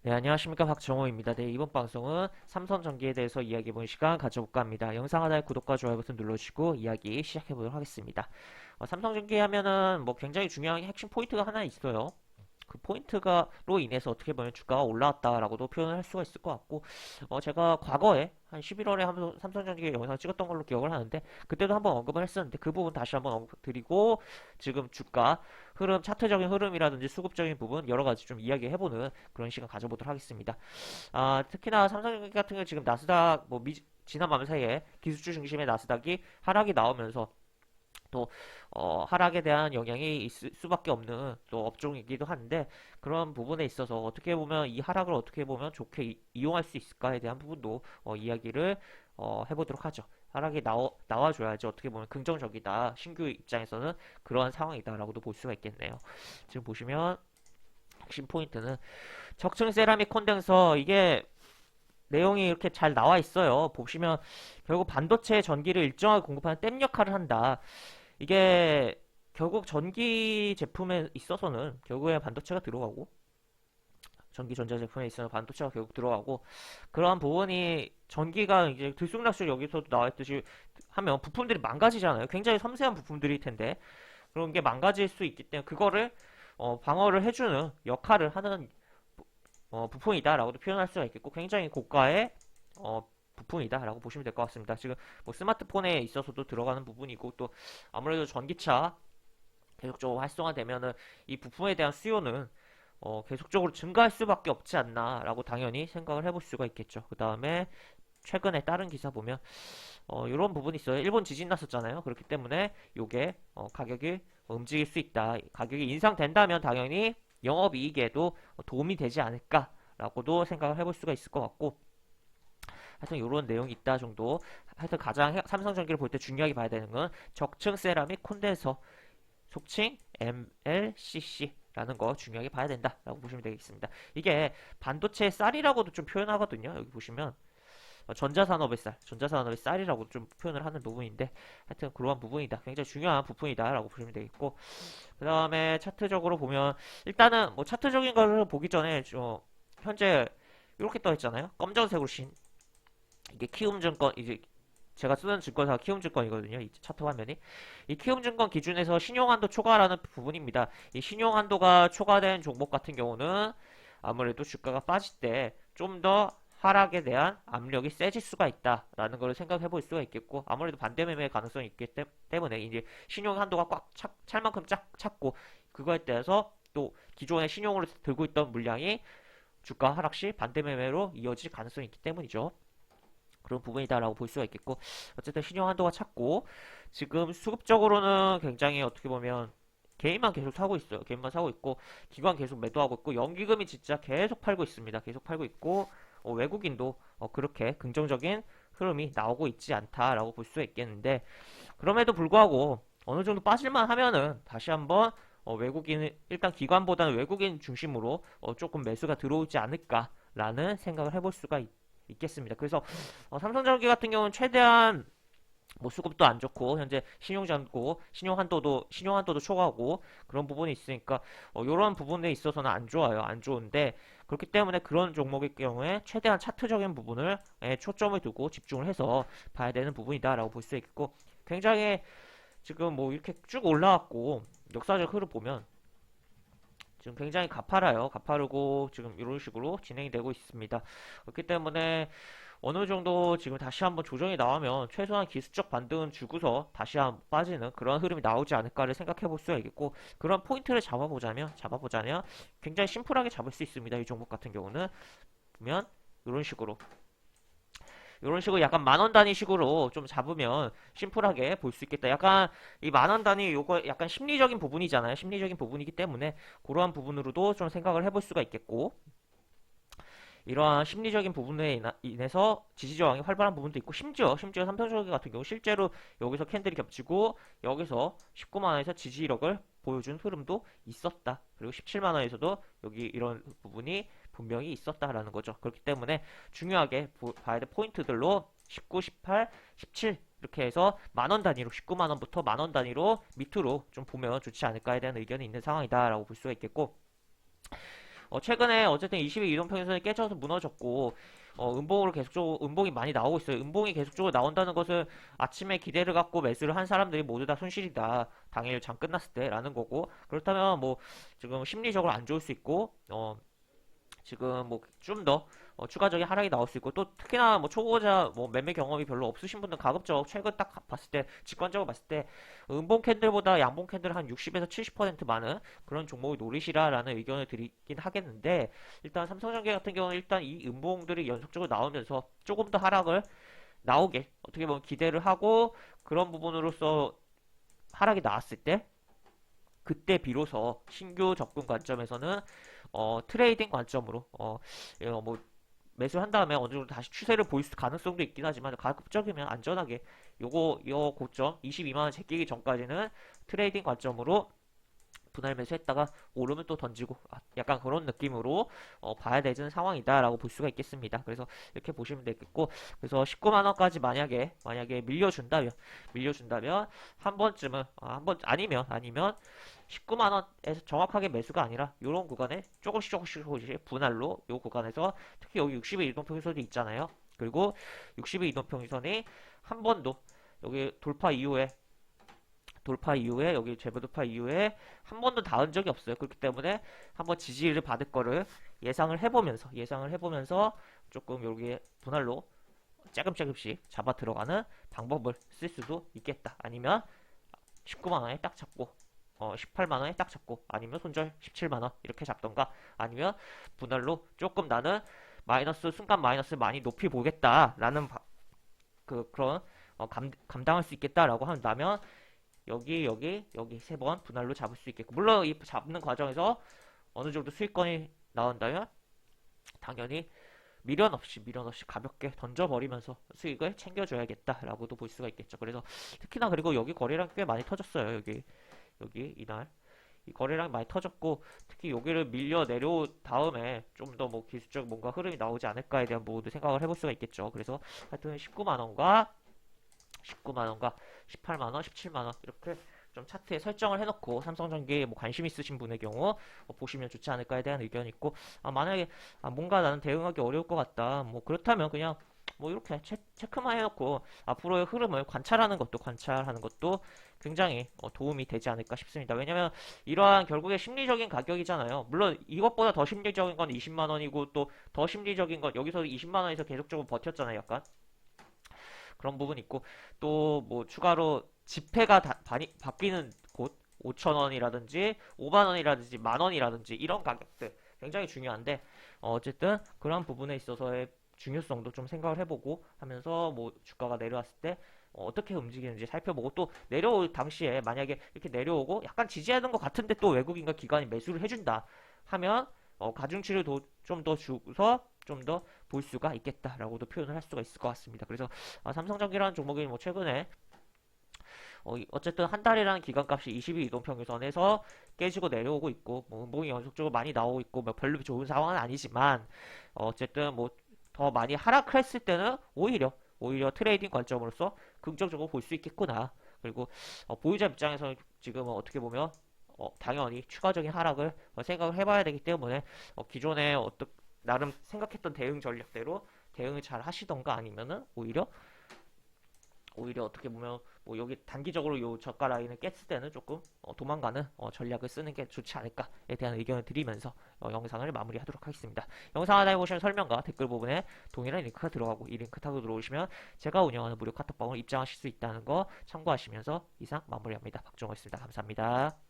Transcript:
네, 안녕하십니까. 박정호입니다. 네, 이번 방송은 삼성전기에 대해서 이야기해보는 시간 가져볼까 합니다. 영상 하단에 구독과 좋아요 버튼 눌러주시고 이야기 시작해보도록 하겠습니다. 삼성전기 하면은 뭐 굉장히 중요한 핵심 포인트가 하나 있어요. 그 포인트가로 인해서 어떻게 보면 주가가 올라왔다라고도 표현을 할 수가 있을 것 같고, 제가 과거에 한 11월에 한번 삼성전기 영상을 찍었던 걸로 기억을 하는데, 그때도 한번 언급을 했었는데 그 부분 다시 한번 언급드리고, 지금 주가 흐름, 차트적인 흐름이라든지 수급적인 부분 여러 가지 좀 이야기해보는 그런 시간 가져보도록 하겠습니다. 특히나 삼성전기 같은 경우 지금 나스닥 지난 밤 사이에 기술주 중심의 나스닥이 하락이 나오면서 또 하락에 대한 영향이 있을 수밖에 없는 또 업종이기도 한데, 그런 부분에 있어서 어떻게 보면 이 하락을 어떻게 보면 좋게 이용할 수 있을까에 대한 부분도 이야기를 해보도록 하죠. 하락이 나와줘야지 어떻게 보면 긍정적이다. 신규 입장에서는 그러한 상황이다라고도 볼 수가 있겠네요. 지금 보시면 핵심 포인트는 적층 세라믹 콘덴서, 이게 내용이 이렇게 잘 나와 있어요. 보시면 결국 반도체 전기를 일정하게 공급하는 댐 역할을 한다. 이게 결국 전기 제품에 있어서는 결국에 반도체가 들어가고, 전기 전자 제품에 있어서 반도체가 결국 들어가고, 그러한 부분이 전기가 이제 들쑥날쑥 여기서도 나와 있듯이 하면 부품들이 망가지잖아요. 굉장히 섬세한 부품들일 텐데 그런 게 망가질 수 있기 때문에 그거를 방어를 해주는 역할을 하는 부품이다라고도 표현할 수가 있겠고, 굉장히 고가의 부품이다라고 보시면 될 것 같습니다. 지금 뭐 스마트폰에 있어서도 들어가는 부분이고, 또 아무래도 전기차 계속적으로 활성화되면은 이 부품에 대한 수요는 계속적으로 증가할 수밖에 없지 않나라고 당연히 생각을 해볼 수가 있겠죠. 그 다음에 최근에 다른 기사 보면 이런 부분이 있어요. 일본 지진 났었잖아요. 그렇기 때문에 요게 가격이 움직일 수 있다. 가격이 인상된다면 당연히 영업이익에도 도움이 되지 않을까라고도 생각을 해볼 수가 있을 것 같고, 하여튼 이런 내용이 있다 정도. 하여튼 가장 삼성전기를 볼 때 중요하게 봐야 되는 건 적층 세라믹 콘덴서, 속칭 MLCC라는 거 중요하게 봐야 된다라고 보시면 되겠습니다. 이게 반도체 쌀이라고도 좀 표현하거든요. 여기 보시면 전자산업의 쌀이라고 좀 표현을 하는 부분인데, 하여튼 그러한 부분이다. 굉장히 중요한 부분이다라고 보시면 되겠고, 그 다음에 차트적으로 보면 일단은 뭐 차트적인 걸 보기 전에 현재 이렇게 떠 있잖아요. 검정색으로 이게 키움증권, 이제 제가 쓰는 증권사가 키움증권이거든요. 이 차트 화면이. 이 키움증권 기준에서 신용한도 초과라는 부분입니다. 이 신용한도가 초과된 종목 같은 경우는 아무래도 주가가 빠질 때 좀 더 하락에 대한 압력이 세질 수가 있다라는 걸 생각해 볼 수가 있겠고, 아무래도 반대 매매 가능성이 있기 때문에 이제 신용 한도가 꽉 찰 만큼 찼고, 그거에 대해서 또 기존에 신용으로 들고 있던 물량이 주가 하락 시 반대 매매로 이어질 가능성이 있기 때문이죠. 그런 부분이다라고 볼 수가 있겠고, 어쨌든 신용 한도가 찼고, 지금 수급적으로는 굉장히 어떻게 보면 개인만 계속 사고 있어요. 개인만 사고 있고, 기관 계속 매도하고 있고, 연기금이 진짜 계속 팔고 있습니다. 계속 팔고 있고, 외국인도 그렇게 긍정적인 흐름이 나오고 있지 않다라고 볼 수 있겠는데, 그럼에도 불구하고 어느 정도 빠질만 하면은 다시 한번 외국인, 일단 기관보다는 외국인 중심으로 조금 매수가 들어오지 않을까라는 생각을 해볼 수가 겠습니다. 그래서 삼성전기 같은 경우는 최대한 뭐 수급도 안 좋고 현재 신용잔고 신용한도도 초과하고 그런 부분이 있으니까 이런 부분에 있어서는 안 좋아요. 안 좋은데, 그렇기 때문에 그런 종목의 경우에 최대한 차트적인 부분을 초점을 두고 집중을 해서 봐야 되는 부분이다라고 볼 수 있고, 굉장히 지금 뭐 이렇게 쭉 올라왔고 역사적 흐름 보면 지금 굉장히 가파라요. 가파르고 지금 이런 식으로 진행이 되고 있습니다. 그렇기 때문에 어느 정도 지금 다시 한번 조정이 나오면 최소한 기술적 반등은 주고서 다시 한번 빠지는 그런 흐름이 나오지 않을까를 생각해 볼 수가 있겠고, 그런 포인트를 잡아보자면 굉장히 심플하게 잡을 수 있습니다. 이 종목 같은 경우는 보면 이런 식으로 약간 만원 단위식으로 좀 잡으면 심플하게 볼 수 있겠다. 약간 이 만원 단위 요거 약간 심리적인 부분이잖아요. 심리적인 부분이기 때문에 그러한 부분으로도 좀 생각을 해볼 수가 있겠고, 이러한 심리적인 부분에 인해서 지지 저항이 활발한 부분도 있고, 심지어 삼성전기 같은 경우 실제로 여기서 캔들이 겹치고 여기서 19만 원에서 지지력을 보여준 흐름도 있었다. 그리고 17만 원에서도 여기 이런 부분이 분명히 있었다라는 거죠. 그렇기 때문에 중요하게 봐야 될 포인트들로 19, 18, 17 이렇게 해서 만원 단위로, 19만 원부터 만원 단위로 밑으로 좀 보면 좋지 않을까에 대한 의견이 있는 상황이다라고 볼 수가 있겠고, 최근에 어쨌든 20일 이동평균선이 깨져서 무너졌고 음봉으로 계속적으로 음봉이 많이 나오고 있어요. 음봉이 계속적으로 나온다는 것은 아침에 기대를 갖고 매수를 한 사람들이 모두 다 손실이다. 당일 장 끝났을 때라는 거고 그렇다면 뭐 지금 심리적으로 안 좋을 수 있고 지금 뭐 좀 더 추가적인 하락이 나올 수 있고 또 특히나 뭐 초보자 뭐 매매 경험이 별로 없으신 분들 가급적 최근 딱 봤을 때 직관적으로 봤을 때 음봉 캔들보다 양봉 캔들 한 60에서 70% 많은 그런 종목을 노리시라라는 의견을 드리긴 하겠는데 일단 삼성전기 같은 경우는 일단 이 음봉들이 연속적으로 나오면서 조금 더 하락을 나오게 어떻게 보면 기대를 하고 그런 부분으로서 하락이 나왔을 때 그때 비로소 신규 접근 관점에서는 트레이딩 관점으로 뭐 매수한 다음에 어느 정도 다시 추세를 보일 가능성도 있긴 하지만 가급적이면 안전하게 요 고점 22만 원 제끼기 전까지는 트레이딩 관점으로 분할 매수했다가 오르면 또 던지고 약간 그런 느낌으로 봐야 되는 상황이다라고 볼 수가 있겠습니다. 그래서 이렇게 보시면 되겠고 그래서 19만 원까지 만약에 밀려준다면 한 번쯤은 한 번 아니면 19만 원에서 정확하게 매수가 아니라 이런 구간에 조금씩 분할로 이 구간에서 특히 여기 60일 이동평균선이 있잖아요. 그리고 60일 이동평균선이 한 번도 여기 돌파 이후에 여기 재부 돌파 이후에 한 번도 닿은 적이 없어요. 그렇기 때문에 한번 지지를 받을 거를 예상을 해보면서 조금 여기 분할로 조금씩 잡아 들어가는 방법을 쓸 수도 있겠다. 아니면 19만 원에 딱 잡고 18만 원에 딱 잡고 아니면 손절 17만 원 이렇게 잡던가 아니면 분할로 조금 나는 순간 마이너스 많이 높이 보겠다라는 그런 감당할 수 있겠다라고 한다면 여기 세 번 분할로 잡을 수 있겠고 물론 이 잡는 과정에서 어느 정도 수익권이 나온다면 당연히 미련 없이 가볍게 던져버리면서 수익을 챙겨줘야겠다라고도 볼 수가 있겠죠. 그래서 특히나 그리고 여기 거래량 꽤 많이 터졌어요. 여기 이날 이 거래량이 많이 터졌고 특히 여기를 밀려 내려온 다음에 좀 더 뭐 기술적 뭔가 흐름이 나오지 않을까에 대한 부분도 생각을 해볼 수가 있겠죠. 그래서 하여튼 19만원과 18만원, 17만원 이렇게 좀 차트에 설정을 해놓고 삼성전기에 뭐 관심 있으신 분의 경우 보시면 좋지 않을까에 대한 의견이 있고 만약에 뭔가 나는 대응하기 어려울 것 같다 뭐 그렇다면 그냥 뭐 이렇게 체크만 해놓고 앞으로의 흐름을 관찰하는 것도 굉장히 도움이 되지 않을까 싶습니다. 왜냐면 이러한 결국에 심리적인 가격이잖아요. 물론 이것보다 더 심리적인 건 20만 원이고 또 더 심리적인 건 여기서 20만 원에서 계속적으로 버텼잖아요. 약간 그런 부분이 있고 또 뭐 추가로 지폐가 바뀌는 곳 5천 원이라든지 5만 원이라든지 만 원이라든지 이런 가격들 굉장히 중요한데 어쨌든 그런 부분에 있어서의 중요성도 좀 생각을 해보고 하면서 뭐 주가가 내려왔을 때 어떻게 움직이는지 살펴보고 또 내려올 당시에 만약에 이렇게 내려오고 약간 지지하는 것 같은데 또 외국인과 기관이 매수를 해준다 하면 가중치를 좀 더 주고서 좀 더 볼 수가 있겠다라고도 표현을 할 수가 있을 것 같습니다. 그래서 삼성전기라는 종목이 뭐 최근에 어쨌든 한 달이라는 기간값이 20일 이동평균선에서 깨지고 내려오고 있고 뭐 음봉이 연속적으로 많이 나오고 있고 뭐 별로 좋은 상황은 아니지만 어쨌든 뭐 더 많이 하락했을 때는 오히려 트레이딩 관점으로서 긍정적으로 볼 수 있겠구나. 그리고 보유자 입장에서 지금은 어떻게 보면 당연히 추가적인 하락을 생각을 해봐야 되기 때문에 기존에 나름 생각했던 대응 전략대로 대응을 잘 하시던가 아니면은 오히려 어떻게 보면 뭐 여기 단기적으로 요 저가 라인을 깼을 때는 조금 도망가는 전략을 쓰는 게 좋지 않을까에 대한 의견을 드리면서 영상을 마무리하도록 하겠습니다. 영상 하단에 보시면 설명과 댓글 부분에 동일한 링크가 들어가고 이 링크 타고 들어오시면 제가 운영하는 무료 카톡방으로 입장하실 수 있다는 거 참고하시면서 이상 마무리합니다. 박종호였습니다. 감사합니다.